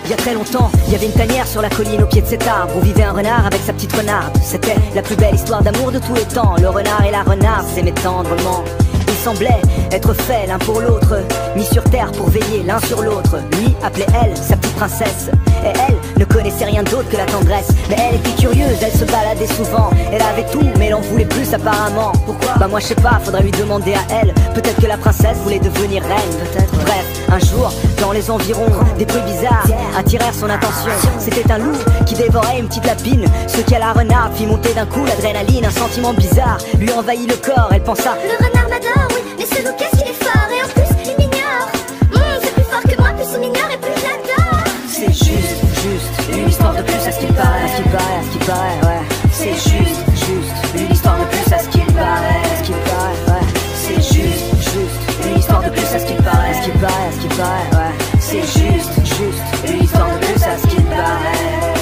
Il y a très longtemps, il y avait une tanière sur la colline au pied de cet arbre où vivait un renard avec sa petite renarde. C'était la plus belle histoire d'amour de tous les temps. Le renard et la renarde s'aimaient tendrement. Ils semblaient être faits l'un pour l'autre, mis sur terre pour veiller l'un sur l'autre. Lui appelait elle sa petite princesse, et elle ne connaissait rien d'autre que la tendresse. Mais elle était curieuse, elle se baladait souvent. Elle avait tout, mais elle en voulait plus apparemment. Pourquoi? Bah moi je sais pas, faudrait lui demander à elle. Peut-être que la princesse voulait devenir reine, peut-être. Bref, un jour, dans les environs, des bruits bizarres attirèrent son attention. C'était un loup qui dévorait une petite lapine. Ce qui à la renarde fit monter d'un coup l'adrénaline. Un sentiment bizarre lui envahit le corps, elle pensa: le renard m'adore, oui, mais ce loup qu'est-ce qu'il est fort. Et en plus il m'ignore, c'est plus fort que moi, plus il m'ignore et plus je l'adore. C'est juste une histoire de plus à ce qu'il paraît, à ce qu'il paraît, à ce qu'il paraît, ouais. C'est juste une histoire de plus à ce qu'il paraît, à ce qu'il paraît, ouais. C'est juste une histoire de plus à ce qu'il paraît, à ce qu'il paraît, à ce qu'il paraît, ouais. C'est juste une histoire de plus à ce qu'il paraît.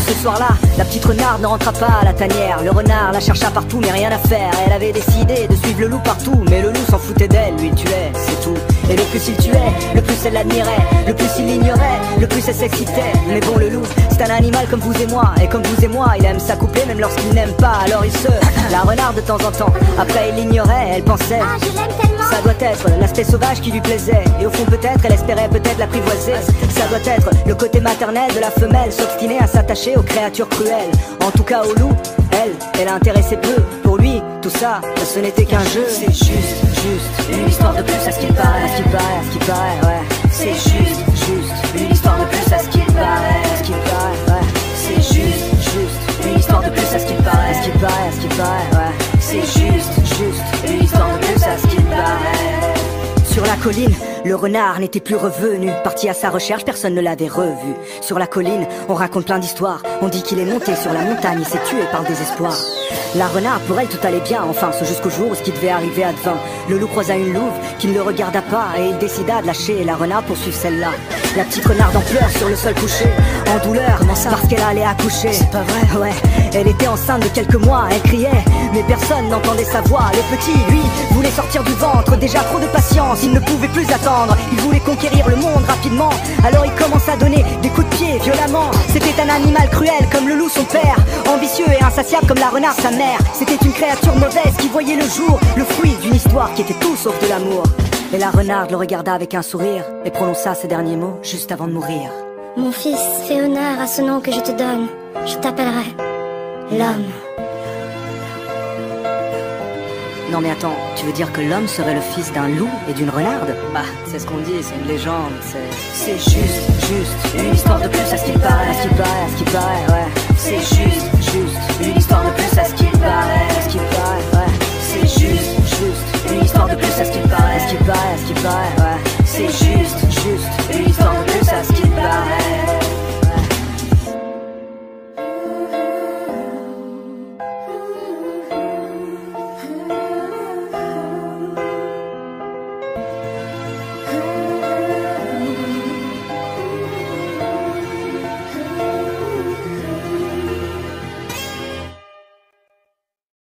Ce soir-là, la petite renarde ne rentra pas à la tanière. Le renard la chercha partout mais rien à faire. Elle avait décidé de suivre le loup partout, mais le loup s'en foutait d'elle, lui il tuait, c'est tout. Et le plus il tuait, le plus elle l'admirait. Le plus il l'ignorait, le plus elle s'excitait. Mais bon, le loup, c'est un animal comme vous et moi. Et comme vous et moi, il aime s'accoupler même lorsqu'il n'aime pas. Alors il se la renarde de temps en temps. Après il l'ignorait, elle pensait: ah, je l'aime tellement. Ça doit être l'aspect sauvage qui lui plaisait. Et au fond peut-être, elle espérait peut-être l'apprivoiser. Ça doit être le côté maternel de la femelle, s'obstiner à s'attacher aux créatures cruelles. En tout cas au loup, elle intéressait peu. Pour lui, tout ça, ce n'était qu'un jeu. C'est juste une histoire de plus à ce qu'il paraît, à ce qu'il paraît, à ce qu'il paraît, ouais. C'est juste une histoire de plus à ce qu'il paraît, à ce qu'il paraît, ouais. C'est juste une histoire de plus à ce qu'il paraît, à ce qu'il paraît, à ce qu'il paraît, ouais. C'est juste une histoire de plus à ce qu'il paraît. Sur la colline, le renard n'était plus revenu. Parti à sa recherche, personne ne l'avait revu. Sur la colline, on raconte plein d'histoires. On dit qu'il est monté sur la montagne, il s'est tué par le désespoir. La renarde, pour elle, tout allait bien, enfin, ce jusqu'au jour où ce qui devait arriver advint. Le loup croisa une louve qui ne le regarda pas, et il décida de lâcher la renarde pour suivre celle-là. La petite renarde en pleurs sur le sol couché, en douleur, comment ça, parce qu'elle allait accoucher. C'est pas vrai? Ouais, elle était enceinte de quelques mois, elle criait, mais personne n'entendait sa voix. Le petit, lui, voulait sortir du ventre, déjà trop de patience, il ne pouvait plus attendre. Il voulait conquérir le monde rapidement, alors il commença à donner des coups de pied violemment. C'était un animal cruel comme le loup son père, ambitieux et insatiable comme la renarde sa mère. C'était une créature mauvaise qui voyait le jour, le fruit d'une histoire qui était tout sauf de l'amour. Et la renarde le regarda avec un sourire et prononça ces derniers mots juste avant de mourir. Mon fils, fais honneur à ce nom que je te donne. Je t'appellerai l'homme. Non mais attends, tu veux dire que l'homme serait le fils d'un loup et d'une renarde? Bah, c'est ce qu'on dit, c'est une légende, c'est juste une histoire de plus à ce qu'il paraît, à ce qu'il paraît, à ce qu'il paraît, ouais. C'est juste une histoire de plus à ce qu'il paraît, à ce qu'il paraît, ouais. C'est juste une histoire de plus à ce qu'il paraît, à ce qu'il paraît, à ce qu'il paraît, ouais. C'est juste